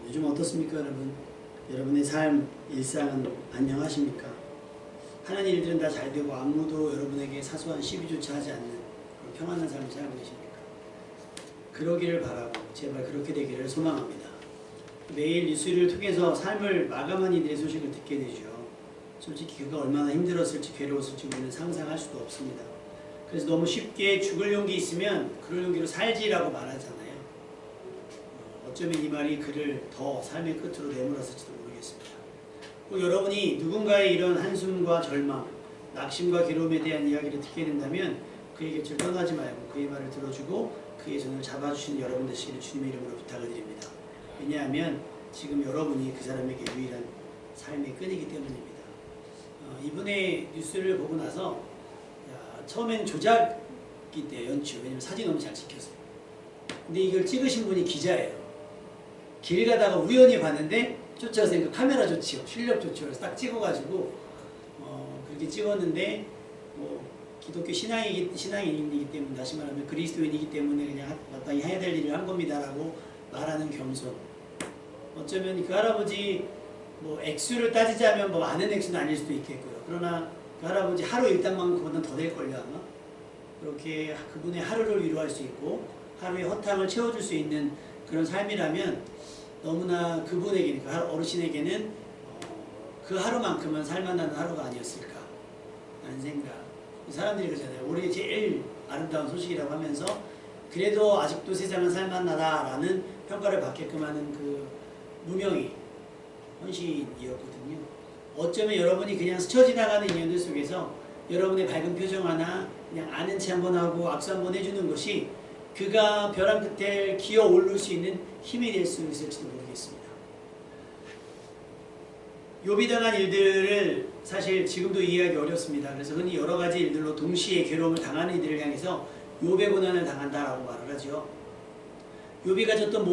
요즘 어떻습니까, 여러분? 여러분의 삶, 일상은 안녕하십니까? 하는 일들은 다 잘 되고 아무도 여러분에게 사소한 시비조차 하지 않는 그런 평안한 삶을 살고 계십니까? 그러기를 바라고 제발 그렇게 되기를 소망합니다. 매일 뉴스를 통해서 삶을 마감한 이들의 소식을 듣게 되죠. 솔직히 그가 얼마나 힘들었을지 괴로웠을지 우리는 상상할 수도 없습니다. 그래서 너무 쉽게 죽을 용기 있으면 그럴 용기로 살지라고 말하잖아요. 어쩌면 이 말이 그를 더 삶의 끝으로 내몰았을지도 모르겠습니다. 꼭 여러분이 누군가의 이런 한숨과 절망, 낙심과 괴로움에 대한 이야기를 듣게 된다면 그의 곁을 떠나지 말고 그의 말을 들어주고 그의 손을 잡아주시는 여러분 되시기를 주님의 이름으로 부탁을 드립니다. 왜냐하면 지금 여러분이 그 사람에게 유일한 삶의 끈이기 때문입니다. 이분의 뉴스를 보고 나서 처음엔 조작이 때 연출, 왜냐면 사진 너무 잘 찍혔어요. 근데 이걸 찍으신 분이 기자예요. 길 가다가 우연히 봤는데 쫓아서 카메라 좋지요, 실력 좋지요. 그래서 딱 찍어가지고 그렇게 찍었는데 뭐 기독교 신앙인이기 때문에, 다시 말하면 그리스도인이기 때문에 그냥 마땅히 해야 될 일을 한 겁니다라고 말하는 겸손. 어쩌면 그 할아버지 뭐 액수를 따지자면 뭐 많은 액수는 아닐 수도 있겠고요. 그러나 그 할아버지 하루 일당만큼보다는 더 될걸요 아마. 그렇게 그분의 하루를 위로할 수 있고 하루의 허탕을 채워줄 수 있는 그런 삶이라면 너무나 그분에게는, 그 어르신에게는 그 하루만큼은 살만한 하루가 아니었을까 라는 생각. 사람들이 그러잖아요. 올해 제일 아름다운 소식이라고 하면서 그래도 아직도 세상은 살만하다라는 평가를 받게끔 하는 그 무명이 헌신이었거든요. 어쩌면 여러분이 그냥 스쳐 지나가는 인연들 속에서 여러분의 밝은 표정 하나 그냥 아는 체 한번 하고 악수 한번 해주는 것이 그가 벼랑 끝에 기어 오를 수 있는 힘이 될 수 있을지도 모르겠습니다. 욥이 당한 일들을 사실 지금도 이해하기 어렵습니다. 그래서 흔히 여러 가지 일들로 동시에 괴로움을 당하는 이들을 향해서 욥의 고난을 당한다라고 말을 하죠. 욥은 가졌던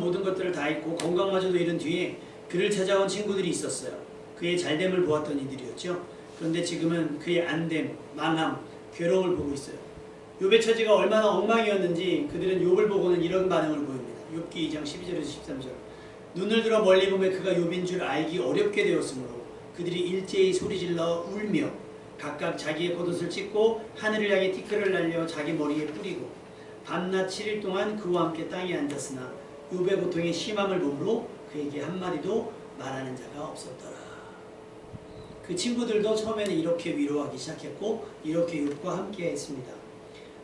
모든 것들을 다 잃고 건강마저도 잃은 뒤에 그를 찾아온 친구들이 있었어요. 그의 잘됨을 보았던 이들이었죠. 그런데 지금은 그의 안됨, 망함, 괴로움을 보고 있어요. 욥의 처지가 얼마나 엉망이었는지 그들은 욥을 보고는 이런 반응을 보입니다. 욥기 2장 12절에서 13절. 눈을 들어 멀리 보면 그가 욥인 줄 알기 어렵게 되었으므로 그들이 일제히 소리질러 울며 각각 자기의 겉옷을 찢고 하늘을 향해 티끌을 날려 자기 머리에 뿌리고 밤낮 7일 동안 그와 함께 땅에 앉았으나 욥의 고통의 심함을 보므로 그에게 한마디도 말하는 자가 없었더라. 그 친구들도 처음에는 이렇게 위로하기 시작했고 이렇게 욥과 함께 했습니다.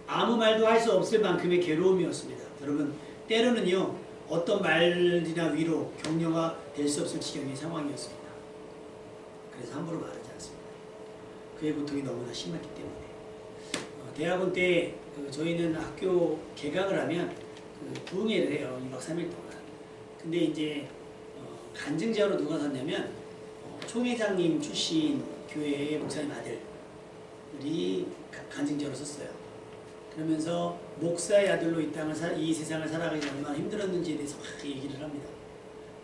아무 말도 할 수 없을 만큼의 괴로움이었습니다. 여러분, 때로는요 어떤 말이나 위로, 격려가 될 수 없을 지경의 상황이었습니다. 그래서 함부로 말하지 않습니다. 그의 고통이 너무나 심했기 때문에. 대학원 때 저희는 학교 개강을 하면 부흥회를 해요. 2박 3일 동안. 근데 이제 간증자로 누가 섰냐면 총회장님 출신 교회의 목사님 아들이 간증자로 섰어요. 그러면서 목사의 아들로 이 세상을 살아가기 얼마나 힘들었는지에 대해서 막 얘기를 합니다.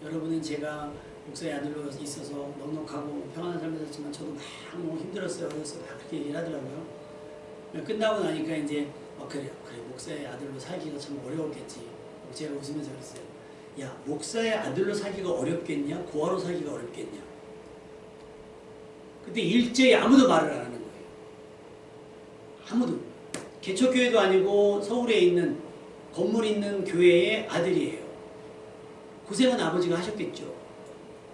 여러분은 제가 목사의 아들로 있어서 넉넉하고 평안한 삶을 살았지만 저도 막 너무 힘들었어요. 그래서 막 그렇게 얘기를 하더라고요. 끝나고 나니까 이제 그래 목사의 아들로 살기가 참 어려웠겠지. 제가 웃으면서 그랬어요. 야, 목사의 아들로 살기가 어렵겠냐? 고아로 살기가 어렵겠냐? 그때 일제히 아무도 말을 안 하는 거예요. 아무도. 개척교회도 아니고 서울에 있는 건물 있는 교회의 아들이에요. 고생은 아버지가 하셨겠죠.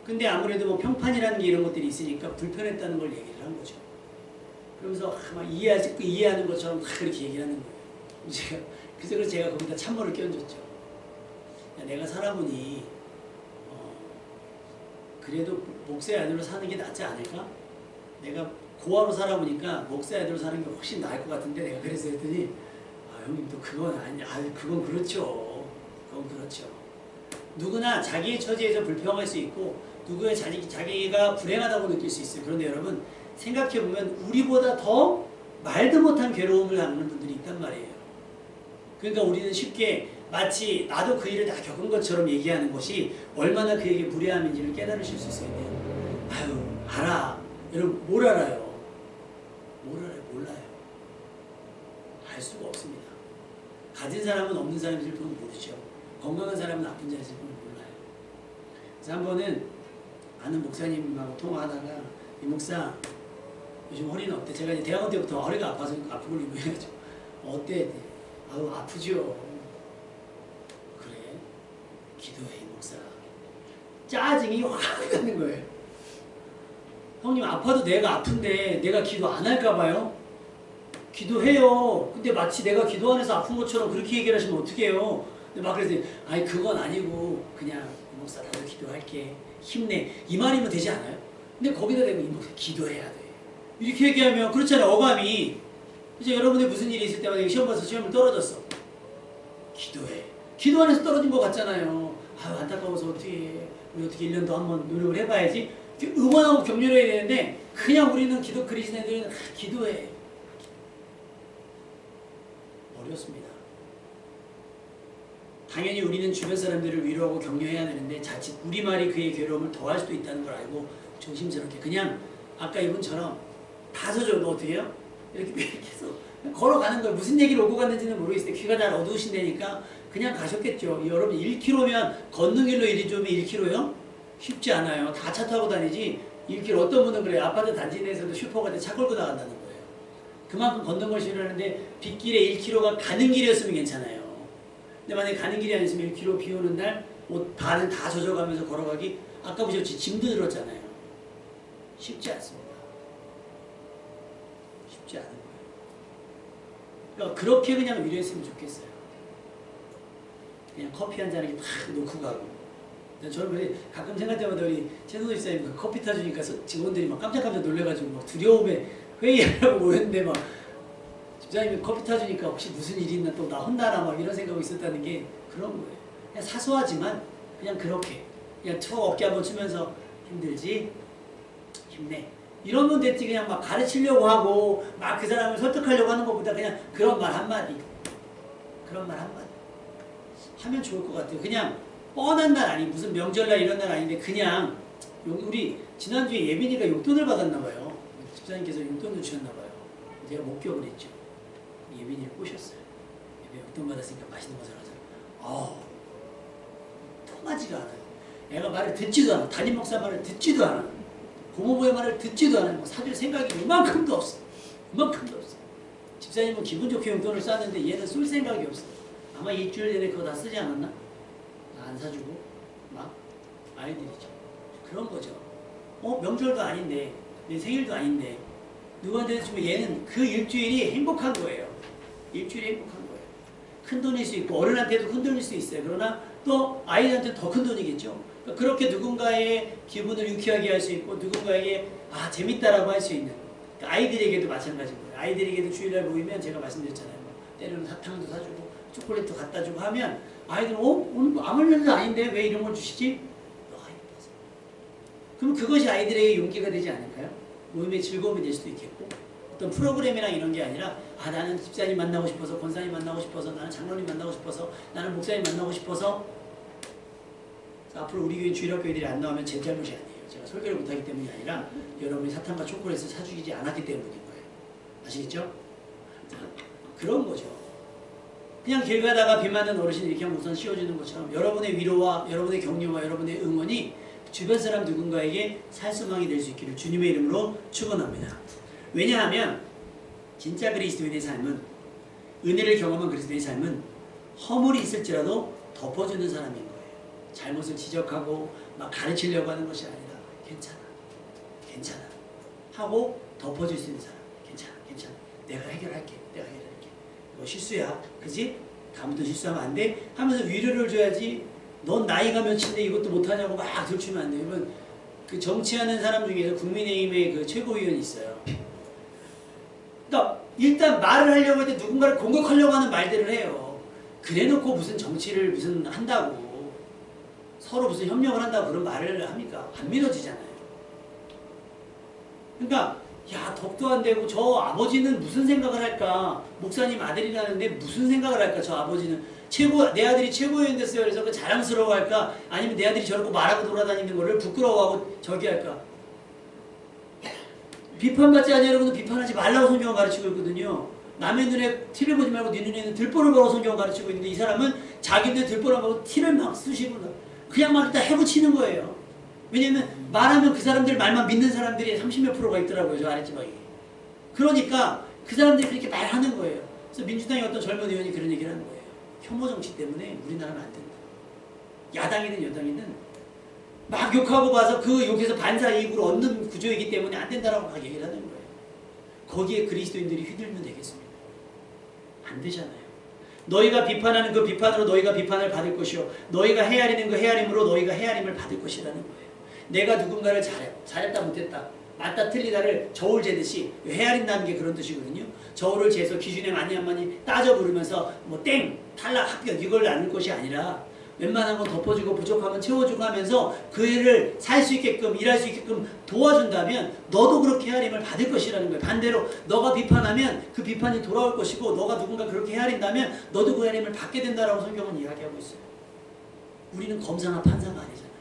근데 아무래도 뭐 평판이라는 게 이런 것들이 있으니까 불편했다는 걸 얘기를 한 거죠. 그러면서 막 이해하는 것처럼 막 그렇게 얘기를 하는 거예요. 그래서 제가 거기다 찬물을 끼얹었죠. 야, 내가 살아보니 그래도 목사의 아들로 사는 게 낫지 않을까? 내가 고아로 살아보니까 목사의 아들로 사는 게 훨씬 나을 것 같은데 내가 그래서 했더니 형님 또 그건 아니야. 그건 그렇죠. 그건 그렇죠. 누구나 자기의 처지에서 불평할 수 있고 누구의 자기가 불행하다고 느낄 수 있어요. 그런데 여러분 생각해보면 우리보다 더 말도 못한 괴로움을 겪는 분들이 있단 말이에요. 그러니까 우리는 쉽게 마치 나도 그 일을 다 겪은 것처럼 얘기하는 것이 얼마나 그에게 무례함인지를 깨달으실 수 있어요. 아유 알아. 여러분 뭘 알아요? 뭘 알아요? 몰라요. 알 수가 없습니다. 가진 사람은 없는 사람인지를 모르죠. 건강한 사람은 아픈 자의 슬픔을 몰라요. 그래서 한 번은 아는 목사님하고 통화하다가 이 목사 요즘 허리는 어때? 제가 이제 대학원 때부터 허리가 아파서 아프 걸리고 해가지고 어때? 아우 아프죠. 그래? 기도해 이 목사. 짜증이 확 나는 거예요. 형님 아파도 내가 아픈데 내가 기도 안 할까 봐요? 기도해요. 근데 마치 내가 기도 안 해서 아픈 것처럼 그렇게 얘기를 하시면 어떡해요? 근데 막 그랬더니 아니 그건 아니고 그냥 이 목사 나도 기도할게. 힘내. 이 말이면 되지 않아요? 근데 거기다 대고 이 목사 기도해야 돼. 이렇게 얘기하면 그렇잖아요. 어감이. 이제 여러분의 무슨 일이 있을 때마다 시험 봐서 시험을 떨어졌어. 기도해. 기도 안 해서 떨어진 것 같잖아요. 아유 안타까워서 어떻게 해. 우리 어떻게 1년 더 한번 노력을 해봐야지. 응원하고 격려해야 되는데 그냥 우리는 기도 그리스도인들은 기도해. 어렵습니다. 당연히 우리는 주변 사람들을 위로하고 격려해야 되는데 자칫 우리말이 그의 괴로움을 더할 수도 있다는 걸 알고 조심스럽게 그냥 아까 이분처럼 다소죠. 너 어떻게 해요? 이렇게 해서 걸어가는 걸 무슨 얘기를 오고 갔는지는 모르겠어요. 귀가 잘 어두우신다니까 그냥 가셨겠죠. 여러분 1km면 걷는 길로 이리 좀 1km요? 쉽지 않아요. 다 차 타고 다니지 1km 어떤 분은 그래요. 아파트 단지 내에서도 슈퍼 갈 때 차 끌고 나간다는 거예요. 그만큼 걷는 걸 싫어하는데 빗길에 1km가 가는 길이었으면 괜찮아요. 근데 만약에 가는 길이 아니었으면 1km 비 오는 날 옷 발은 다 젖어가면서 걸어가기 아까 보셨지 짐도 들었잖아요. 쉽지 않습니다. 쉽지 않은 거예요. 그러니까 그렇게 그냥 위로했으면 좋겠어요. 그냥 커피 한 잔에 팍 놓고 가고. 저는 가끔 생각할 때마다 우리 최선호 집사님 커피 타주니까 직원들이 막 깜짝깜짝 놀래가지고 막 두려움에 회의하려고 모였는데 막 집사님이 커피 타주니까 혹시 무슨 일이 있나 또 나 혼나나 막 이런 생각이 있었다는 게 그런 거예요. 그냥 사소하지만 그냥 그렇게 그냥 툭 어깨 한번 치면서 힘들지? 힘내. 이러면 됐지. 그냥 막 가르치려고 하고 막 그 사람을 설득하려고 하는 것보다 그냥 그런 말 한마디 그런 말 한마디 하면 좋을 것 같아요. 그냥 뻔한 날 아니 무슨 명절날 이런 날 아닌데 그냥 우리 지난주에 예빈이가 용돈을 받았나 봐요. 집사님께서 용돈을 주셨나 봐요. 제가 목격을 했죠. 예빈이를 꼬셨어요. 예빈이 용돈 받았으니까 맛있는 거 사라잖아. 통하지가 않아요. 애가 말을 듣지도 않아. 담임 목사 말을 듣지도 않아. 고모부의 말을 듣지도 않아요. 뭐 사줄 생각이 이만큼도 없어. 이만큼도 없어. 집사님은 기분 좋게 용돈을 쌌는데 얘는 쏠 생각이 없어. 아마 일주일 내내 그거 다 쓰지 않았나? 안 사주고 막 아이들이죠. 그런 거죠. 명절도 아닌데 내 생일도 아닌데 누구한테 주면 얘는 그 일주일이 행복한 거예요. 일주일이 행복한 거예요. 큰 돈일 수 있고 어른한테도 큰 돈일 수 있어요. 그러나 또 아이한테 더 큰 돈이겠죠. 그러니까 그렇게 누군가의 기분을 유쾌하게 할 수 있고 누군가에게 재밌다라고 할 수 있는 그러니까 아이들에게도 마찬가지인 거예요. 아이들에게도 주일날 모이면 제가 말씀드렸잖아요. 때로는 사탕도 사주고 초콜릿도 갖다 주고 하면 아이들은 오늘 아무 일도 아닌데 왜 이런 걸 주시지? 너가 예뻐서. 그럼 그것이 아이들에게 용기가 되지 않을까요? 모임의 즐거움이 될 수도 있겠고 어떤 프로그램이랑 이런 게 아니라 나는 집사님 만나고 싶어서 권사님 만나고 싶어서 나는 장로님 만나고 싶어서 나는 목사님 만나고 싶어서 앞으로 우리 교회 주일학교애들이 안 나오면 제 잘못이 아니에요. 제가 설교를 못하기 때문이 아니라 여러분이 사탕과 초콜릿을 사주지 않았기 때문인 거예요. 아시겠죠? 그런 거죠. 그냥 길 가다가 비 맞는 어르신 이렇게 우선 씌워주는 것처럼 여러분의 위로와 여러분의 격려와 여러분의 응원이 주변 사람 누군가에게 살수망이 될 수 있기를 주님의 이름으로 축원합니다. 왜냐하면 진짜 그리스도인의 삶은 은혜를 경험한 그리스도인의 삶은 허물이 있을지라도 덮어주는 사람인 거예요. 잘못을 지적하고 막 가르치려고 하는 것이 아니라 괜찮아 괜찮아 하고 덮어줄 수 있는 사람. 괜찮아 내가 해결할게 너 실수야 그지? 다음부터 실수하면 안 돼 하면서 위로를 줘야지. 넌 나이가 몇인데 이것도 못하냐고 막 들추면 안 돼. 여러분 그 정치하는 사람 중에서 국민의힘의 그 최고위원이 있어요. 그러니까 일단 말을 하려고 할 때 누군가를 공격하려고 하는 말들을 해요. 그래놓고 무슨 정치를 무슨 한다고 서로 무슨 협력을 한다고 그런 말을 합니까? 안 믿어지잖아요. 그러니까 야 덕도 안 되고 저 아버지는 무슨 생각을 할까? 목사님 아들이라는데 무슨 생각을 할까? 저 아버지는 내 아들이 최고위원 됐어요. 그래서 그 자랑스러워할까? 아니면 내 아들이 저렇게 말하고 돌아다니는 거를 부끄러워하고 저기 할까? 비판받지 않냐 여러분도 비판하지 말라고 성경은 가르치고 있거든요. 남의 눈에 티를 보지 말고 네 눈에는 들보를 보라고 성경을 가르치고 있는데 이 사람은 자기 눈에 들보를 보고 티를 막 쑤시고 그냥 막 일단 해붙이는 거예요. 왜냐면 말하면 그 사람들 말만 믿는 사람들이 30몇 %가 있더라고요. 저 아랫지방에. 그러니까 그 사람들이 그렇게 말하는 거예요. 그래서 민주당의 어떤 젊은 의원이 그런 얘기를 하는 거예요. 혐오 정치 때문에 우리나라는 안 된다. 야당이든 여당이든 막 욕하고 봐서 그 욕에서 반사이익을 얻는 구조이기 때문에 안 된다라고 막 얘기를 하는 거예요. 거기에 그리스도인들이 휘둘면 되겠습니다. 안 되잖아요. 너희가 비판하는 그 비판으로 너희가 비판을 받을 것이요 너희가 헤아리는 그 헤아림으로 너희가 헤아림을 받을 것이라는 거예요. 내가 누군가를 잘했다 못했다 맞다 틀리다를 저울 재듯이 헤아린다는 게 그런 뜻이거든요. 저울을 재서 기준에 많이 안 많이 따져 부르면서 뭐 땡 탈락 합격 이걸 나눌 것이 아니라 웬만한 건 덮어주고 부족하면 채워주고 하면서 그 일을 살 수 있게끔 일할 수 있게끔 도와준다면 너도 그렇게 헤아림을 받을 것이라는 거예요. 반대로 너가 비판하면 그 비판이 돌아올 것이고 너가 누군가 그렇게 헤아린다면 너도 그 헤아림을 받게 된다라고 성경은 이야기하고 있어요. 우리는 검사나 판사가 아니잖아요.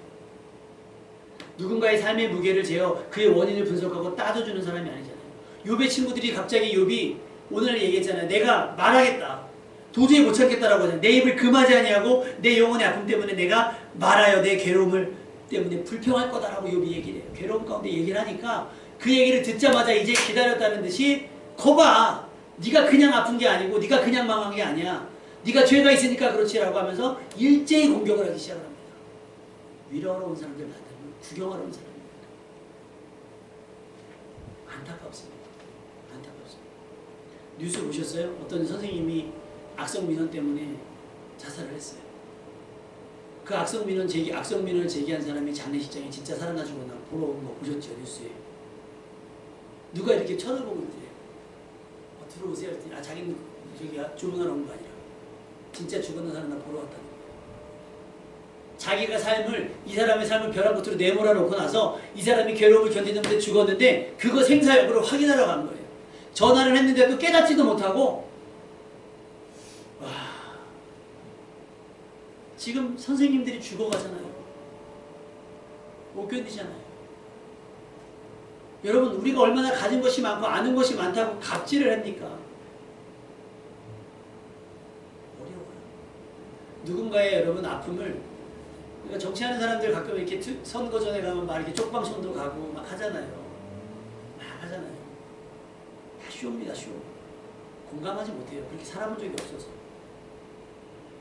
누군가의 삶의 무게를 재어 그의 원인을 분석하고 따져주는 사람이 아니잖아요. 욥의 친구들이 갑자기 욥이 오늘 얘기했잖아요. 내가 말하겠다. 도저히 못 참겠다라고 하잖아요. 내 입을 금하지 아니하고 내 영혼의 아픔 때문에 내가 말하여 내 괴로움을 때문에 불평할 거다라고 욥이 얘기를 해요. 괴로움 가운데 얘기를 하니까 그 얘기를 듣자마자 이제 기다렸다는 듯이 거봐. 네가 그냥 아픈 게 아니고 네가 그냥 망한 게 아니야. 네가 죄가 있으니까 그렇지라고 하면서 일제히 공격을 하기 시작을 합니다. 위로하러 온 사람들 만나면 구경하러 온 사람입니다. 안타깝습니다. 안타깝습니다. 뉴스 보셨어요? 어떤 선생님이 악성 민원 때문에 자살을 했어요. 그 악성 민원을 제기한 사람이 장례식장에 진짜 살아나 죽었나 보러 온 거 보셨죠? 뉴스에. 누가 이렇게 쳐다보고 있대요. 들어오세요. 아, 자기는 저기 조문하러 온 거 아니라 진짜 죽었나 살아나 보러 왔다는 거예요. 자기가 이 사람의 삶을 벼랑 끝으로 내몰아 놓고 나서 이 사람이 괴로움을 견디는 데 죽었는데 그거 생사 여부를 확인하러 간 거예요. 전화를 했는데도 깨닫지도 못하고 와, 지금 선생님들이 죽어가잖아요. 못 견디잖아요. 여러분 우리가 얼마나 가진 것이 많고 아는 것이 많다고 갑질을 합니까? 어려워요. 누군가의 여러분 아픔을 그러니까 정치하는 사람들 가끔 이렇게 선거 전에 가면 막 이렇게 쪽방촌도 가고 막 하잖아요. 막 하잖아요. 다 쇼입니다, 쇼. 공감하지 못해요. 그렇게 살아본 적이 없어서.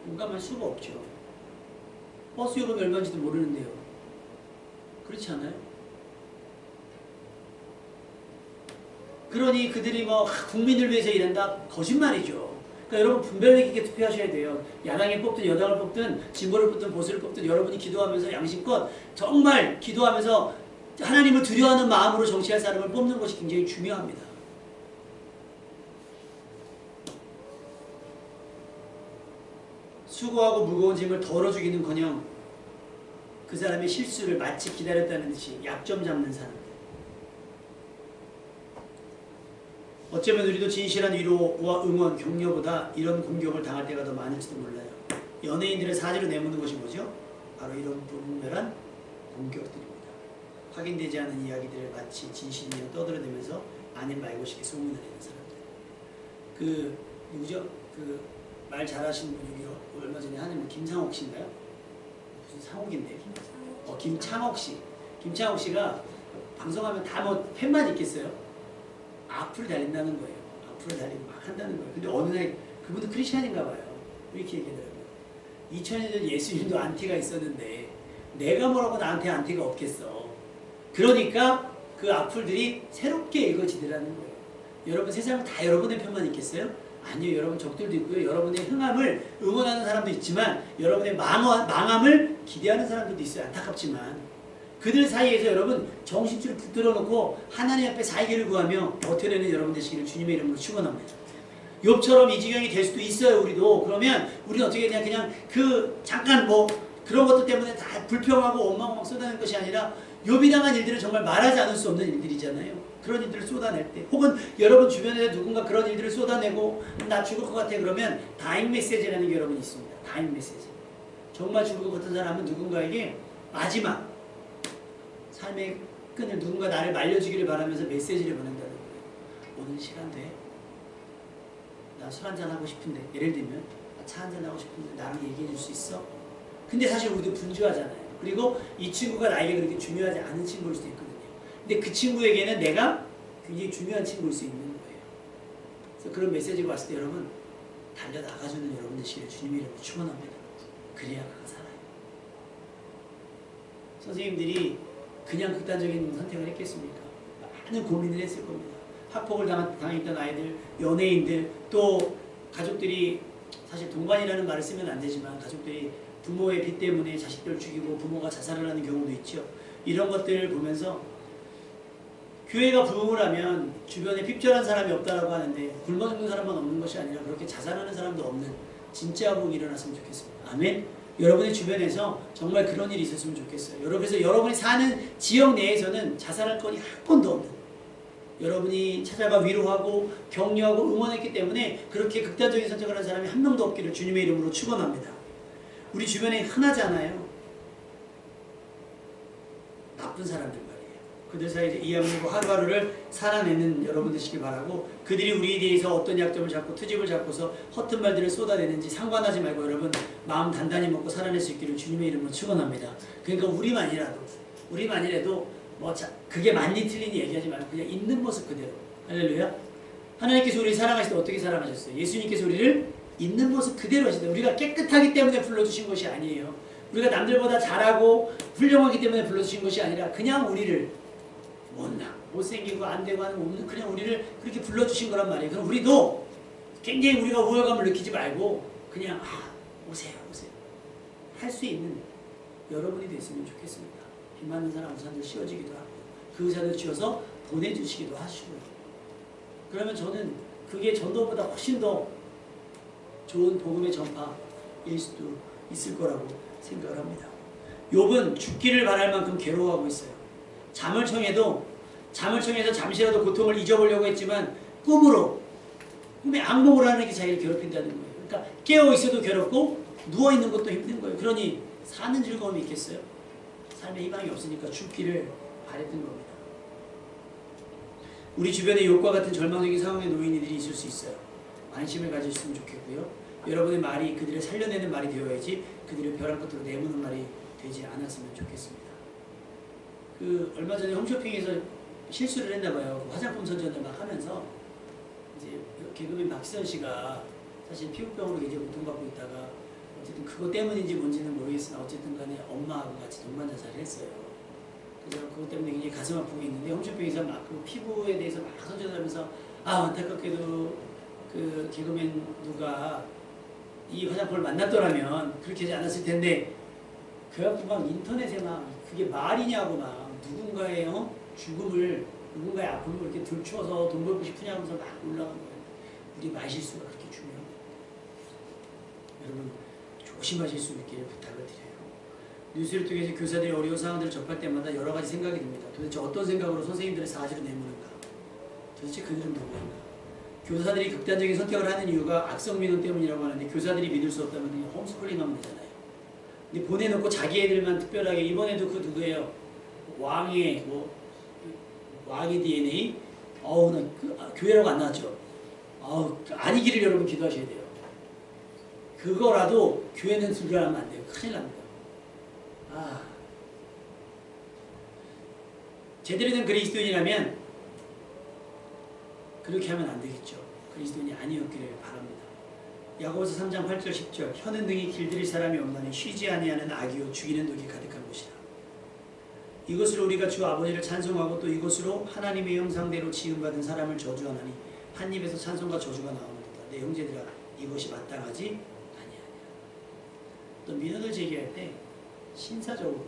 공감할 수가 없죠. 버스 요금이 얼마인지도 모르는데요. 그렇지 않아요? 그러니 그들이 뭐 국민을 위해서 일한다? 거짓말이죠. 그러니까 여러분 분별력 있게 투표하셔야 돼요. 야당을 뽑든 여당을 뽑든 진보를 뽑든 보수를 뽑든 여러분이 기도하면서 양심껏 정말 기도하면서 하나님을 두려워하는 마음으로 정치할 사람을 뽑는 것이 굉장히 중요합니다. 수고하고 무거운 짐을 덜어주기는커녕 그 사람의 실수를 마치 기다렸다는 듯이 약점 잡는 사람. 어쩌면 우리도 진실한 위로와 응원, 격려보다 이런 공격을 당할 때가 더 많을지도 몰라요. 연예인들을 사지로 내모는 것이 뭐죠? 바로 이런 불분별한 공격들입니다. 확인되지 않은 이야기들을 마치 진실이며 떠들어대면서 아닌 말고식에 소문을 내는 사람들. 누구죠? 말 잘하시는 분이 얼마 전에 하는 김상옥 씨인가요? 무슨 상옥인데? 김창옥 씨. 김창옥 씨가 방송하면 다 뭐 팬만 있겠어요? 악플을 달린다는 거예요. 악플을 달리고 막 한다는 거예요. 근데 어느 날 그분도 크리스찬인가 봐요. 이렇게 얘기하더라고요. 2000년 예수님도 안티가 있었는데 내가 뭐라고 나한테 안티가 없겠어. 그러니까 그 악플들이 새롭게 읽어지더라는 거예요. 여러분 세상은 다 여러분의 편만 있겠어요? 아니요. 여러분 적들도 있고요. 여러분의 흥함을 응원하는 사람도 있지만 여러분의 망함을 기대하는 사람들도 있어요. 안타깝지만 그들 사이에서 여러분 정신줄을 붙들어 놓고 하나님 앞에 살기를 구하며 버텨내는 여러분 되시기를 주님의 이름으로 축원합니다. 욥처럼 이 지경이 될 수도 있어요. 우리도. 그러면 우리는 어떻게 그냥 잠깐 뭐 그런 것들 때문에 다 불평하고 원망하고 막 쏟아내는 것이 아니라 욥이 당한 일들은 정말 말하지 않을 수 없는 일들이잖아요. 그런 일들을 쏟아낼 때 혹은 여러분 주변에 누군가 그런 일들을 쏟아내고 나 죽을 것 같아 그러면 다잉 메시지라는 게 여러분 있습니다. 다잉 메시지. 정말 죽을 것 같은 사람은 누군가에게 마지막 삶의 끈을 누군가 나를 말려주기를 바라면서 메시지를 보낸다는 거예요. 오늘 시간 돼? 나 술 한잔 하고 싶은데, 예를 들면 차 한잔 하고 싶은데 나랑 얘기해 줄 수 있어? 근데 사실 우리도 분주하잖아요. 그리고 이 친구가 나에게 그렇게 중요하지 않은 친구일 수도 있거든요. 근데 그 친구에게는 내가 굉장히 중요한 친구일 수 있는 거예요. 그래서 그런 메시지가 왔을 때 여러분 달려나가주는 여러분 되시길 주님의 이름으로 축원합니다. 그래야 그가 살아요. 선생님들이 그냥 극단적인 선택을 했겠습니까? 많은 고민을 했을 겁니다. 학폭을 당했던 아이들, 연예인들, 또 가족들이, 사실 동반이라는 말을 쓰면 안 되지만 가족들이 부모의 빚 때문에 자식들 죽이고 부모가 자살을 하는 경우도 있죠. 이런 것들을 보면서 교회가 부흥을 하면 주변에 핍절한 사람이 없다라고 하는데 굶어 죽는 사람만 없는 것이 아니라 그렇게 자살하는 사람도 없는 진짜 부흥이 일어났으면 좋겠습니다. 아멘. 여러분의 주변에서 정말 그런 일이 있었으면 좋겠어요. 그래서 여러분이 사는 지역 내에서는 자살할 건이 한 번도 없는, 여러분이 찾아가 위로하고 격려하고 응원했기 때문에 그렇게 극단적인 선택을 한 사람이 한 명도 없기를 주님의 이름으로 축원합니다. 우리 주변에 흔하잖아요. 나쁜 사람들 말이에요. 그들 사이에서 이해하고 하루하루를 살아내는 여러분 되시길 바라고, 그들이 우리에 대해서 어떤 약점을 잡고 트집을 잡고서 허튼 말들을 쏟아내는지 상관하지 말고 여러분 마음 단단히 먹고 살아낼 수 있기를 주님의 이름으로 축원합니다. 그러니까 우리만이라도 뭐 그게 맞니 틀리니 얘기하지 말고 그냥 있는 모습 그대로. 할렐루야. 하나님께서 우리를 사랑하실 때 어떻게 사랑하셨어요? 예수님께서 우리를 있는 모습 그대로 하시다. 우리가 깨끗하기 때문에 불러주신 것이 아니에요. 우리가 남들보다 잘하고 훌륭하기 때문에 불러주신 것이 아니라 그냥 우리를 못생기고 안되고 하는 없는 그냥 우리를 그렇게 불러주신 거란 말이에요. 그럼 우리도 굉장히 우리가 우월감을 느끼지 말고 그냥 오세요 할 수 있는 여러분이 됐으면 좋겠습니다. 비 맞는 사람 우산들 씌워주기도 하고 그 의사들 쥐어서 보내주시기도 하시고요. 그러면 저는 그게 전도보다 훨씬 더 좋은 복음의 전파일 수도 있을 거라고 생각을 합니다. 욥은 죽기를 바랄 만큼 괴로워하고 있어요. 잠을 청해서 잠시라도 고통을 잊어보려고 했지만 꿈에 악몽을 하는 게 자기를 괴롭힌다는 거예요. 그러니까 깨어있어도 괴롭고 누워있는 것도 힘든 거예요. 그러니 사는 즐거움이 있겠어요? 삶에 희망이 없으니까 죽기를 바랬던 겁니다. 우리 주변에 욥과 같은 절망적인 상황에 놓인 이들이 있을 수 있어요. 관심을 가지셨으면 좋겠고요. 여러분의 말이 그들을 살려내는 말이 되어야지 그들을 벼랑 끝으로 내모는 말이 되지 않았으면 좋겠습니다. 얼마 전에 홈쇼핑에서 실수를 했나봐요. 화장품 선전을 막 하면서 이제 개그맨 박지선 씨가 사실 피부병으로 이제 고통받고 있다가 어쨌든 그것 때문인지 뭔지는 모르겠으나 어쨌든 간에 엄마하고 같이 동반 자살을 했어요. 그래서 그것 때문에 굉장히 가슴 아프고 있는데 홈쇼핑에서 막 그 피부에 대해서 막 선전을 하면서 안타깝게도 그 개그맨 누가 이 화장품을 만났더라면 그렇게 하지 않았을 텐데 그래갖고 막 인터넷에 막 그게 말이냐고 막 누군가의 죽음을, 누군가의 아픔을 이렇게 들추어서 돈 벌고 싶으냐 하면서 막 올라간 거예요. 우리 말실수가 그렇게 중요합니다. 여러분 조심하실 수 있기를 부탁을 드려요. 뉴스를 통해서 교사들이 어려운 상황들을 접할 때마다 여러 가지 생각이 듭니다. 도대체 어떤 생각으로 선생님들의 사지로 내모는가? 도대체 그들은 누구인가? 교사들이 극단적인 선택을 하는 이유가 악성 민원 때문이라고 하는데 교사들이 믿을 수 없다면 홈스쿨링 하면 되잖아요. 근데 보내놓고 자기 애들만 특별하게 이번에도 그 누구예요? 왕의 DNA? 나 교회라고 안 나왔죠? 아니기를 여러분 기도하셔야 돼요. 그거라도 교회는 들으라면 안 돼요. 큰일 납니다. 제대로 된 그리스도인이라면 그렇게 하면 안 되겠죠. 그리스도인이 아니었기를 바랍니다. 야고보서 3장 8절 10절 혀는 등이 길들일 사람이 없나니 쉬지 아니하는 악이요 죽이는 독이 가득한 곳이라. 이것으로 우리가 주 아버지를 찬송하고 또 이것으로 하나님의 형상대로 지음받은 사람을 저주하나니 한 입에서 찬송과 저주가 나오는도다. 내 형제들아 이것이 마땅하지 아니하냐. 또 민원을 제기할 때 신사적으로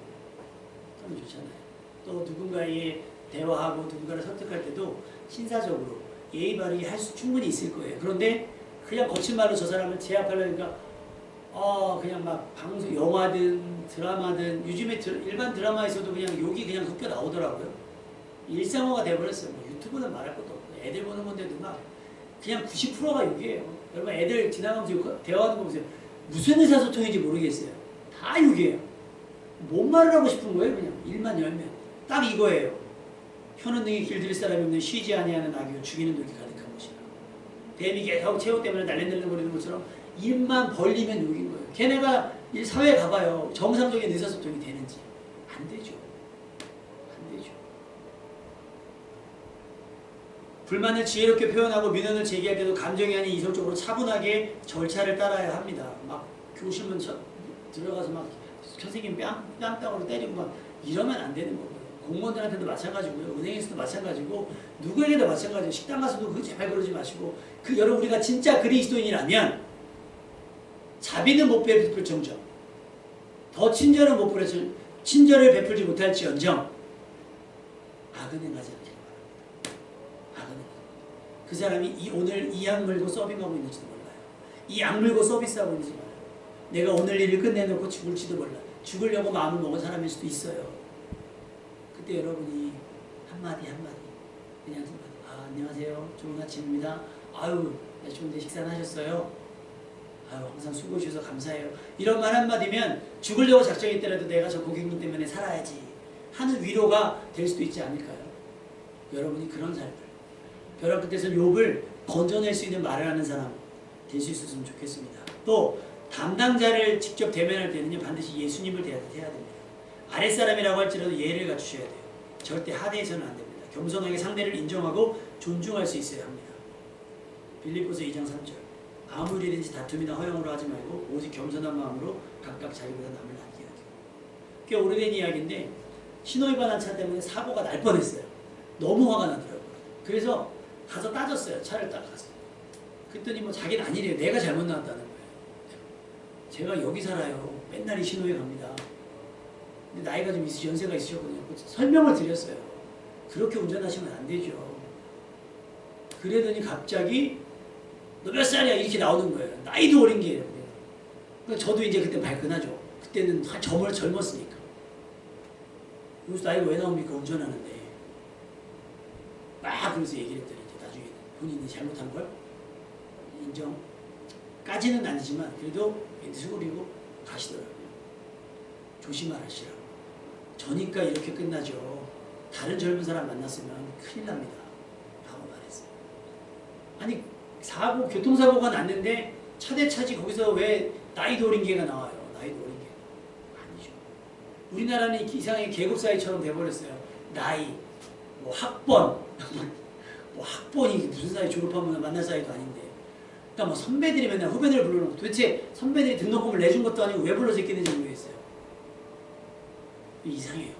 하면 좋잖아요. 또 누군가에게 대화하고 누군가를 설득할 때도 신사적으로 예의 바르게 할 수 충분히 있을 거예요. 그런데 그냥 거친 말로 저 사람을 제압하려니까 그냥 막 방송, 영화든 드라마든 요즘에 일반 드라마에서도 그냥 욕이 그냥 섞여 나오더라고요. 일상화가 돼버렸어요. 뭐 유튜브는 말할 것도 없고 애들 보는 건데도 막 그냥 90%가 욕이에요. 여러분 애들 지나가면서 대화하는 거 보세요. 무슨 의사소통인지 모르겠어요. 다 욕이에요. 뭔 말을 하고 싶은 거예요? 그냥 일만 열면 딱 이거예요. 혀는 등이 길들일 사람이 없는 쉬지 아니하는 악이요 죽이는 독이 가득한 것이라. 뱀이 계속 채호 때문에 날랜달랜거리는 것처럼 입만 벌리면 욕인 거예요. 걔네가 이 사회에 가봐요. 정상적인 의사소통이 되는지. 안 되죠. 안 되죠. 불만을 지혜롭게 표현하고 민원을 제기할 때도 감정이 아닌 이성적으로 차분하게 절차를 따라야 합니다. 막 교실문 들어가서 막 선생님 뺨땅으로 때리고 막 이러면 안 되는 거고요. 공무원들한테도 마찬가지고요. 은행에서도 마찬가지고 누구에게도 마찬가지고 식당 가서도 그거 제발 그러지 마시고 여러분 우리가 진짜 그리스도인이라면 자비는 못 베풀 정정 더 친절은 못 베풀 친절을 베풀지 못할지언정 악은행하지 않기를 바랍니다. 악은행. 그 사람이 오늘 이 약 물고 서빙하고 있는지도 몰라요. 이 약 물고 서비스하고 있는지 몰라요. 내가 오늘 일을 끝내놓고 죽을지도 몰라. 죽으려고 마음을 먹은 사람일 수도 있어요. 그때 여러분이 한마디 그냥 안녕하세요. 좋은 아침입니다. 아유 좋은데 식사는 하셨어요? 아유 항상 수고해 주셔서 감사해요. 이런 말 한마디면 죽으려고 작정했더라도 내가 저 고객님 때문에 살아야지 하는 위로가 될 수도 있지 않을까요? 여러분이 그런 삶을 벼랑 끝에서 욥을 건져낼 수 있는 말을 하는 사람 될 수 있었으면 좋겠습니다. 또 담당자를 직접 대면할 때는요 반드시 예수님을 대해야 됩니다. 아랫사람이라고 할지라도 예를 갖추셔야 돼요. 절대 하대해서는 안 됩니다. 겸손하게 상대를 인정하고 존중할 수 있어야 합니다. 빌립보서 2장 3절 아무 일이든지 다툼이나 허영으로 하지 말고 오직 겸손한 마음으로 각각 자기보다 남을 낫게 하죠. 꽤 오래된 이야기인데 신호위반한 차 때문에 사고가 날 뻔했어요. 너무 화가 나더라고요. 그래서 가서 따졌어요. 차를 딱 가서. 그랬더니 뭐 자기는 아니래요. 내가 잘못 나왔다는 거예요. 제가 여기 살아요. 맨날 이 신호에 갑니다. 근데 나이가 좀 연세가 있으셨거든요. 설명을 드렸어요. 그렇게 운전하시면 안 되죠. 그러더니 갑자기 너 몇 살이야? 이렇게 나오는 거예요. 나이도 어린 게. 그러니까 저도 이제 그때 발끈하죠. 그때는 젊었으니까. 여기서 나이가 왜 나옵니까? 운전하는데. 막 그래서 얘기를 했더니 이제 나중에 본인이 잘못한 걸 인정까지는 아니지만 그래도 수그리고 가시더라고요. 조심하시라고. 저니까 이렇게 끝나죠. 다른 젊은 사람 만났으면 큰일 납니다. 라고 말했어요. 아니 교통사고가 났는데 차대차지 거기서 왜 나이도 어린 개가 나와요. 나이도 어린 개. 아니죠. 우리나라는 이상하게 계급사회처럼 돼버렸어요. 나이, 뭐 학번, 뭐 학번이 무슨 사이 졸업하면 만날 사이도 아닌데. 그러니까 뭐 선배들이 맨날 후배들을 불러놓고 도대체 선배들이 등록금을 내준 것도 아니고 왜 불러서 있겠는지 모르겠어요. 이상해요.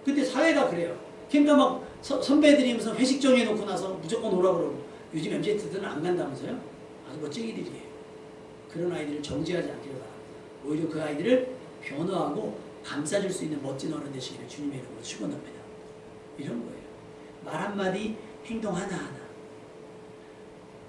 근데 사회가 그래요. 그러니까 막 선배들이 무슨 회식 정해놓고 나서 무조건 오라고 그러고 요즘 MZ들은 안 간다면서요? 아주 멋쟁이들이에요. 그런 아이들을 정죄하지 않기를 바랍니다. 오히려 그 아이들을 변호하고 감싸줄 수 있는 멋진 어른 되시기를 주님의 이름으로 축원합니다. 이런 거예요. 말 한마디, 행동 하나하나.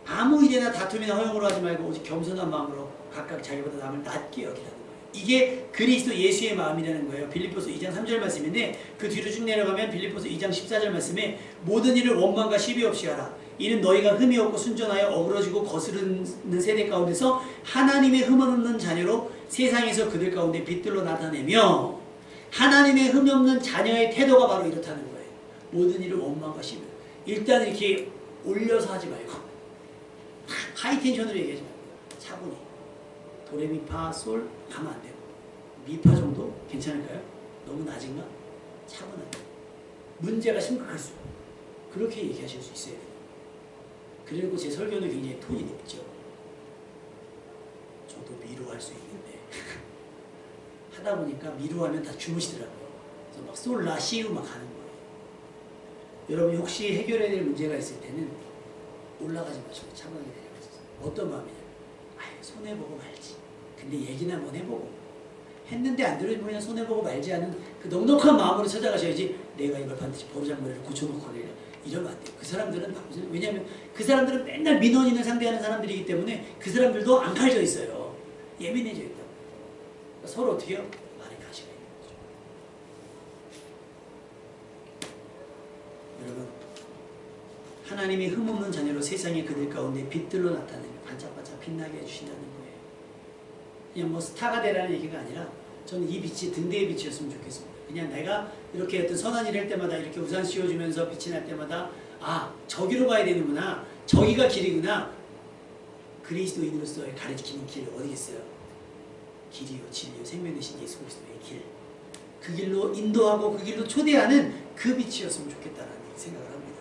아무 일이나 다툼이나 허용으로 하지 말고 오직 겸손한 마음으로 각각 자기보다 남을 낮게 여기라는 거예요. 이게 그리스도 예수의 마음이라는 거예요. 빌립보서 2장 3절 말씀인데 그 뒤로 쭉 내려가면 빌립보서 2장 14절 말씀에 모든 일을 원망과 시비 없이 하라. 이는 너희가 흠이 없고 순전하여 어그러지고 거스르는 세대 가운데서 하나님의 흠 없는 자녀로 세상에서 그들 가운데 빛들로 나타내며 하나님의 흠 없는 자녀의 태도가 바로 이렇다는 거예요. 모든 일을 원망과 시비. 일단 이렇게 올려서 하지 말고 하이텐션으로 얘기하지 말고 차분히 도레미파 솔 가면 안 되고 미파 정도 괜찮을까요? 너무 낮은가? 차분하게 문제가 심각할수록 그렇게 얘기하실 수 있어야 돼요. 그리고 제 설교는 굉장히 톤이 높죠. 저도 미루할 수 있는데 하다 보니까 미루하면 다 주무시더라고요. 그래서 막 솔라 시우 막 하는 거예요. 여러분이 혹시 해결해야 될 문제가 있을 때는 올라가지 마시고 차분하게 내려가세요. 어떤 마음이냐? 아유 손해보고 말지. 근데 얘기나 한번 해보고 했는데 안 들어주면 그냥 손해보고 말지 하는 그 넉넉한 마음으로 찾아가셔야지 내가 이걸 반드시 버르장머리를 고쳐놓고 그래요. 이러면 안 돼요. 그 사람들은 바보잖아요. 왜냐하면 그 사람들은 맨날 민원인을 상대하는 사람들이기 때문에 그 사람들도 안 칼져 있어요. 예민해져 있다고. 그러니까 서로 어떻게 해요? 말의 가시가 있는 거죠. 여러분 하나님이 흠없는 자녀로 세상에 그들 가운데 빛들로 나타내며 반짝반짝 빛나게 해주신다는 거예요. 그냥 뭐 스타가 되라는 얘기가 아니라 저는 이 빛이 등대의 빛이었으면 좋겠습니다. 그냥 내가 이렇게 어떤 선한 일을 할 때마다 이렇게 우산 씌워주면서 빛이 날 때마다 아 저기로 가야 되는구나 저기가 길이구나. 그리스도인으로서의 가르치는 길 어디겠어요? 길이요, 진리요, 생명 되신 예수 그리스도의 길. 그 길로 인도하고 그 길로 초대하는 그 빛이었으면 좋겠다는 생각을 합니다.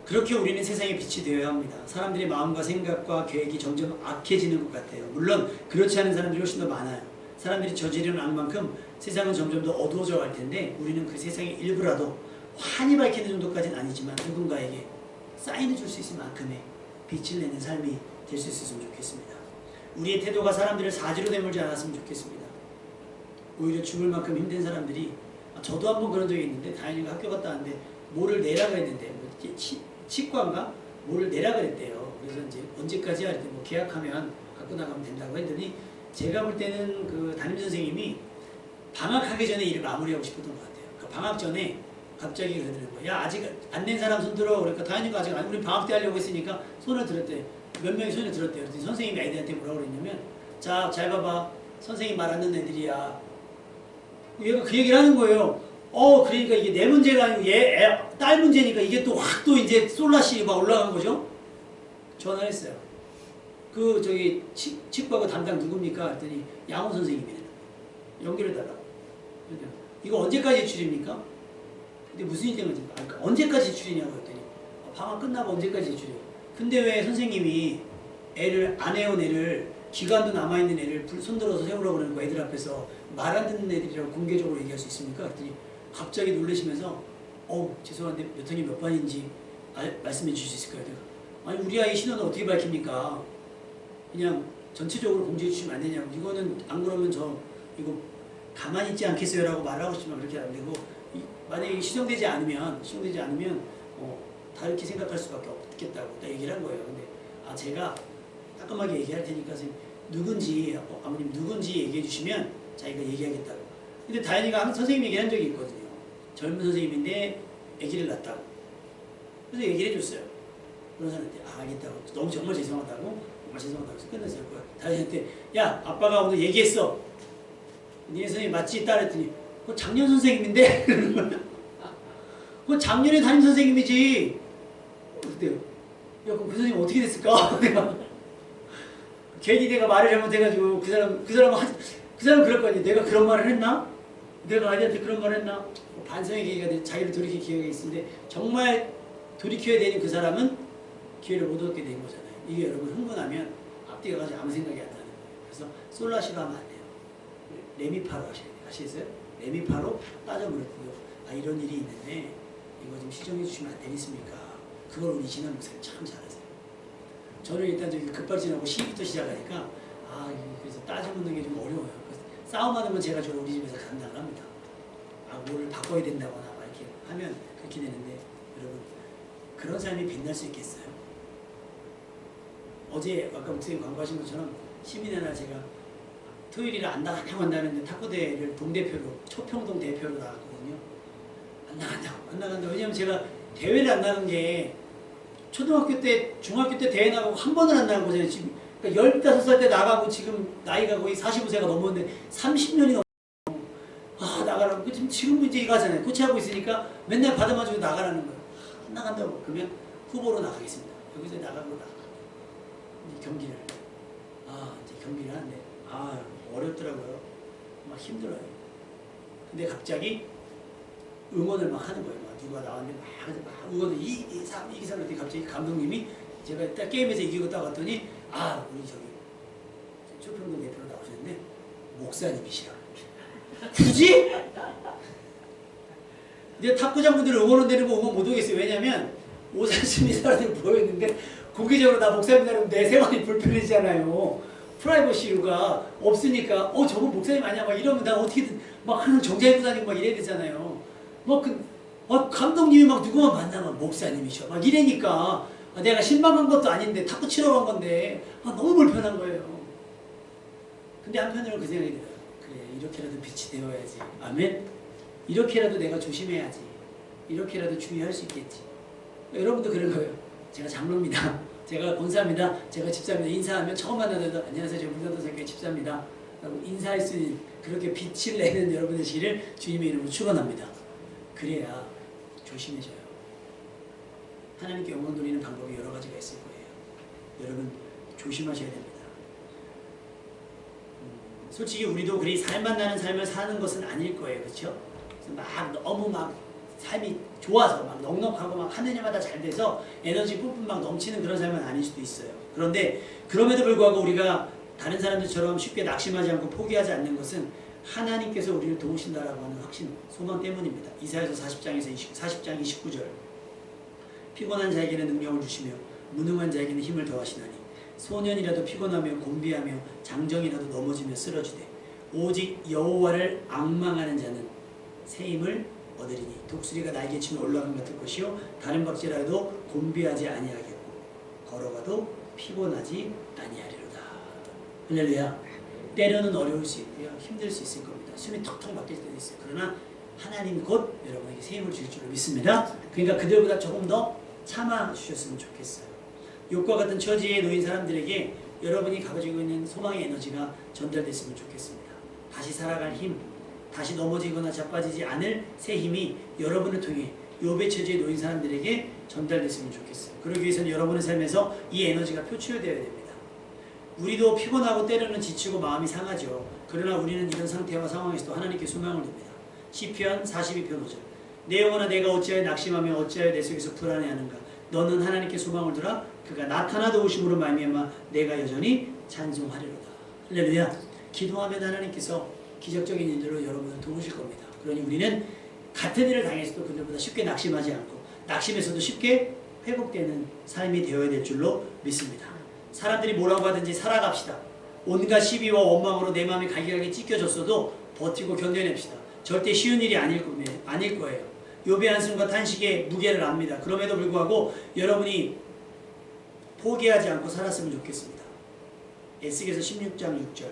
그렇게 우리는 세상의 빛이 되어야 합니다. 사람들의 마음과 생각과 계획이 점점 악해지는 것 같아요. 물론 그렇지 않은 사람들이 훨씬 더 많아요. 사람들이 저지르는 악만큼 세상은 점점 더 어두워져 갈 텐데 우리는 그 세상의 일부라도 환히 밝히는 정도까지는 아니지만 누군가에게 사인을 줄 수 있을 만큼의 빛을 내는 삶이 될 수 있었으면 좋겠습니다. 우리의 태도가 사람들을 사지로 내몰지 않았으면 좋겠습니다. 오히려 죽을 만큼 힘든 사람들이 저도 한번 그런 적이 있는데 다행히 학교 갔다 왔는데 뭐를 내라 그랬는데 치과인가? 뭐를 내라 그랬대요. 그래서 이제 언제까지 할 때 뭐 계약하면 갖고 나가면 된다고 했더니 제가 볼 때는 그 담임선생님이 방학하기 전에 일을 마무리하고 싶었던 것 같아요. 그 방학 전에 갑자기 그러더라고요. 야 아직 안 낸 사람 손 들어. 그러니까 다현이가 아직 우리 방학 때 하려고 했으니까 손을 들었대. 몇 명이 손을 들었대요. 그랬더니 선생님이 애들한테 뭐라고 그랬냐면 자 잘 봐봐. 선생님 말 안 듣는 애들이야. 얘가 그 얘기를 하는 거예요. 그러니까 이게 내 문제가 아니고 딸 문제니까 이게 또 확 또 이제 솔라시 막 올라간 거죠. 전화를 했어요. 그 저기 치과고 담당 누굽니까? 했더니 양호 선생님이래. 연결해 달라고. 이거 언제까지 지출입니까? 근데 무슨 일 때문에 그러니까 언제까지 지출이냐고 했더니 방학 끝나고 언제까지 지출이요? 근데 왜 선생님이 애를 안 해온 애를 기간도 남아있는 애를 손들어서 세우라고 그러는 거 애들 앞에서 말 안 듣는 애들이라고 공개적으로 얘기할 수 있습니까? 그랬더니 갑자기 놀라시면서 죄송한데 몇 학년 몇 반인지 말씀해 주실 수 있을까요? 아니 우리 아이 신원을 어떻게 밝힙니까? 그냥 전체적으로 공지해 주시면 안 되냐고. 이거는 안 그러면 저 이거 가만히 있지 않겠어요? 라고 말하고 싶지만 그렇게 안 되고 만약에 시정되지 않으면 다 이렇게 생각할 수밖에 없겠다고 딱 얘기를 한 거예요. 근데 제가 따끔하게 얘기할 테니까 선생님 누군지 아버님 누군지 얘기해 주시면 자기가 얘기하겠다고. 근데 다현이가 선생님 얘기한 적이 있거든요. 젊은 선생님인데 아기를 낳았다고. 그래서 얘기를 해줬어요. 그런 사람한테 알겠다고. 너무 정말 죄송하다고. 정말 죄송하다고 해서 끝냈을 거야. 다현이한테 야 아빠가 오늘 얘기했어. 니네 선생님 맞지? 따랬더니 그거 작년 선생님인데? 그거 작년에 담임 선생님이지. 그때요. 야 그럼 그 선생님 어떻게 됐을까? 내가 괜히 내가 말을 잘못해가지고 그 사람 그럴 거 아니야. 내가 그런 말을 했나? 내가 아이한테 그런 말을 했나? 반성의 기회가 돼. 자기를 돌이킬 기회가 있는데 정말 돌이켜야 되는 그 사람은 기회를 못 얻게 된 거잖아요. 이게 여러분 흥분하면 앞뒤가 가지고 아무 생각이 안 나는 거예요. 그래서 솔라시로 하면 안 돼요. 레미파로 하셔야 돼요. 아시겠어요? 레미파로 따져물었고요. 이런 일이 있는데 이거 좀 시정해 주시면 안 되겠습니까? 그걸 우리 진한 목사님 참 잘하세요. 저는 일단 저기 급발진하고 시부터 시작하니까 그래서 따져묻는 게 좀 어려워요. 그래서 싸움하는 건 제가 우리 집에서 감당을 합니다. 뭐를 바꿔야 된다거나 막 이렇게 하면 그렇게 되는데 여러분 그런 삶이 빛날 수 있겠어요? 어제 아까 목사님 광고하신 것처럼 시민의 날 제가 토요일이라 안 나간다고 한다는데 탁구대회를 동대표로 초평동 대표로 나갔거든요. 안 나간다고. 왜냐면 제가 대회를 안 나간 게 초등학교 때, 중학교 때 대회 나가고 한 번을 안 나간 거잖아요. 지금 그러니까 15살 때 나가고 지금 나이가 거의 45세가 넘었는데 30년이 나가라고. 지금 이제 이거잖아요. 코치하고 있으니까 맨날 받아가지고 나가라는 거예요. 안 나간다고. 그러면 후보로 나가겠습니다. 여기서 나가고 경기를. 이제 경기를 하는데 어렵더라고요. 막 힘들어요. 근데 갑자기 응원을 막 하는 거예요. 누가 나왔는데 막 응원을 이 사람 이렇게 갑자기 감독님이 제가 딱 게임에서 이기고 딱 왔더니 우리 저기 초평동 대표로 나오셨는데 목사님이시라. 굳이? 근데 탁구장분들 응원을 데리고 응원 못 오겠어요. 왜냐면 오사스미 사람들이 모여있는데 공개적으로 나 목사님이라면 내 생활이 불편해지잖아요. 프라이버시 이유가 없으니까 저분 목사님 아니야 막 이러면 나 어떻게든 막 하는 정장 입고 다니고 막 이래야 되잖아요. 감독님이 막 누구만 만나면 목사님이셔 막 이래니까 내가 실망한 것도 아닌데 탁구 치러 간 건데 너무 불편한 거예요. 근데 한편으로는 그 생각이 들어요. 그래 이렇게라도 빛이 되어야지. 아멘. 이렇게라도 내가 조심해야지. 이렇게라도 주의할 수 있겠지. 여러분도 그런 거예요. 제가 장로입니다. 제가 권사입니다. 제가 집사입니다. 인사하면 처음 만나도 안녕하세요. 제가 물산도사교회 집사입니다. 라고 인사할 수 있는 그렇게 빛을 내는 여러분 되시기를 주님의 이름으로 축원합니다. 그래야 조심해져요. 하나님께 영광 돌리는 방법이 여러 가지가 있을 거예요. 여러분 조심하셔야 됩니다. 솔직히 우리도 그리 살만 나는 삶을 사는 것은 아닐 거예요. 그렇죠? 막 너무 막 삶이 좋아서 막 넉넉하고 막 하는 일마다 잘 돼서 에너지 뿜뿜 막 넘치는 그런 삶은 아닐 수도 있어요. 그런데 그럼에도 불구하고 우리가 다른 사람들처럼 쉽게 낙심하지 않고 포기하지 않는 것은 하나님께서 우리를 도우신다라고 하는 확신, 소망 때문입니다. 이사야서 40장 29절 피곤한 자에게는 능력을 주시며 무능한 자에게는 힘을 더하시나니 소년이라도 피곤하며 곤비하며 장정이라도 넘어지며 쓰러지되 오직 여호와를 앙망하는 자는 새 힘을 얻으리니 독수리가 날개 치며 올라간 같을 것이요 다른 박질라도 곤비하지 아니하겠고 걸어가도 피곤하지 아니하리로다. 할렐루야. 때로는 어려울 수 있고요. 힘들 수 있을 겁니다. 숨이 턱턱 막힐 때도 있어요. 그러나 하나님이 곧 여러분에게 새 힘을 줄 줄로 믿습니다. 그러니까 그들보다 조금 더 참아주셨으면 좋겠어요. 욕과 같은 처지에 놓인 사람들에게 여러분이 가지고 있는 소망의 에너지가 전달됐으면 좋겠습니다. 다시 살아갈 힘, 다시 넘어지거나 자빠지지 않을 새 힘이 여러분을 통해 욥의 처지에 놓인 사람들에게 전달됐으면 좋겠어요. 그러기 위해서는 여러분의 삶에서 이 에너지가 표출되어야 됩니다. 우리도 피곤하고 때로는 지치고 마음이 상하죠. 그러나 우리는 이런 상태와 상황에서도 하나님께 소망을 둡니다. 시편 42편 5절 내 영혼아 내가 어찌하여 낙심하며 어찌하여 내 속에서 불안해하는가. 너는 하나님께 소망을 두라. 그가 나타나 도우심으로 말미암아 내가 여전히 찬송하리로다. 할렐루야. 기도하면 하나님께서 기적적인 일들로 여러분을 도우실 겁니다. 그러니 우리는 같은 일을 당했어도 그들보다 쉽게 낙심하지 않고 낙심에서도 쉽게 회복되는 삶이 되어야 될 줄로 믿습니다. 사람들이 뭐라고 하든지 살아갑시다. 온갖 시비와 원망으로 내 마음이 갈기갈기 찢겨졌어도 버티고 견뎌냅시다. 절대 쉬운 일이 아닐 거예요. 욥의 한숨과 탄식의 무게를 압니다. 그럼에도 불구하고 여러분이 포기하지 않고 살았으면 좋겠습니다. 에스겔서 16장 6절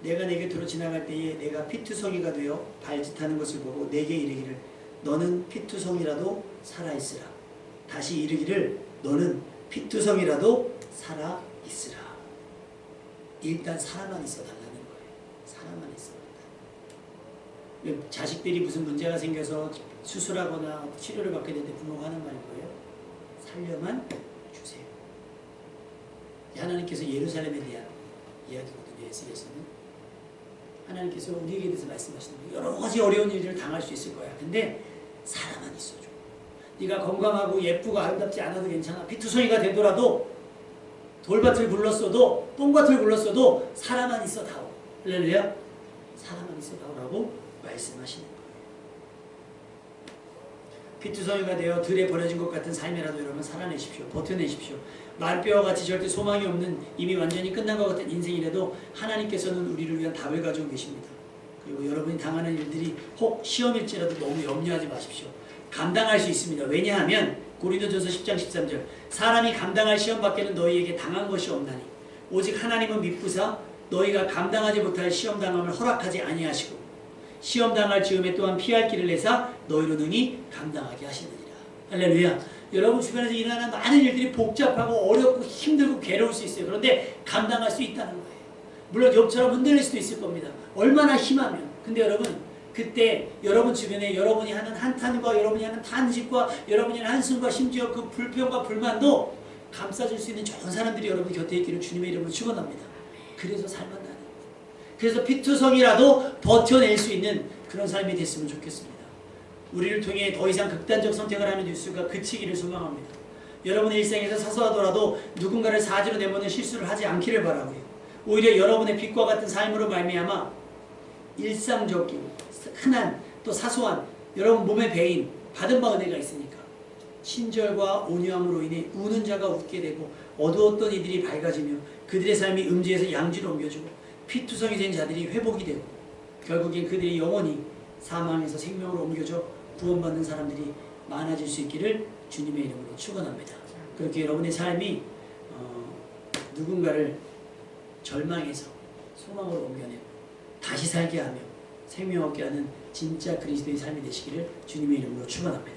내가 내 곁으로 지나갈 때에 내가 피투성이가 되어 발짓하는 것을 보고 내게 이르기를 너는 피투성이라도 살아있으라. 다시 이르기를 너는 피투성이라도 살아있으라. 일단 살아만 있어 달라는 거예요. 살아만 있어 달라. 자식들이 무슨 문제가 생겨서 수술하거나 치료를 받게 될 때 부모가 하는 말이 뭐예요? 살려만 주세요. 하나님께서 예루살렘에 대한 이야기거든요. 에스겔서는 하나님께서 우리에게 대해서 말씀하시는 거예요. 여러 가지 어려운 일들을 당할 수 있을 거야. 근데 살아만 있어줘. 네가 건강하고 예쁘고 아름답지 않아도 괜찮아. 피투성이가 되더라도 돌밭을 굴렀어도 똥밭을 굴렀어도 살아만 있어 다오. 할렐루야. 살아만 있어 다오라고 말씀하시는 거예요. 피투성이가 되어 들에 버려진 것 같은 삶이라도 여러분 살아내십시오. 버텨내십시오. 말뼈와 같이 절대 소망이 없는 이미 완전히 끝난 것 같은 인생이라도 하나님께서는 우리를 위한 답을 가지고 계십니다. 그리고 여러분이 당하는 일들이 혹 시험일지라도 너무 염려하지 마십시오. 감당할 수 있습니다. 왜냐하면 고린도전서 10장 13절 사람이 감당할 시험 밖에는 너희에게 당한 것이 없나니 오직 하나님은 미쁘사 너희가 감당하지 못할 시험 당함을 허락하지 아니하시고 시험 당할 즈음에 또한 피할 길을 내사 너희로 능히 감당하게 하시느니라. 할렐루야. 여러분 주변에서 일어나는 많은 일들이 복잡하고 어렵고 힘들고 괴로울 수 있어요. 그런데 감당할 수 있다는 거예요. 물론 욥처럼 흔들릴 수도 있을 겁니다. 얼마나 힘하면. 근데 여러분 그때 여러분 주변에 여러분이 하는 한탄과 여러분이 하는 탄식과 여러분이 하는 한숨과 심지어 그 불평과 불만도 감싸줄 수 있는 좋은 사람들이 여러분 곁에 있기를 주님의 이름으로 축원합니다. 그래서 삶은 나는 거예요. 그래서 피투성이라도 버텨낼 수 있는 그런 삶이 됐으면 좋겠습니다. 우리를 통해 더 이상 극단적 선택을 하는 뉴스가 그치기를 소망합니다. 여러분의 일생에서 사소하더라도 누군가를 사지로 내모는 실수를 하지 않기를 바라고요. 오히려 여러분의 빛과 같은 삶으로 말미암아 일상적이고 흔한 또 사소한 여러분 몸의 배인 받은 바 은혜가 있으니까 친절과 온유함으로 인해 우는 자가 웃게 되고 어두웠던 이들이 밝아지며 그들의 삶이 음지에서 양지로 옮겨지고 피투성이 된 자들이 회복이 되고 결국엔 그들이 영원히 사망에서 생명으로 옮겨져 구원받는 사람들이 많아질 수 있기를 주님의 이름으로 축원합니다. 그렇게 여러분의 삶이 누군가를 절망에서 소망으로 옮겨내고 다시 살게 하며 생명 얻게 하는 진짜 그리스도의 삶이 되시기를 주님의 이름으로 축원합니다.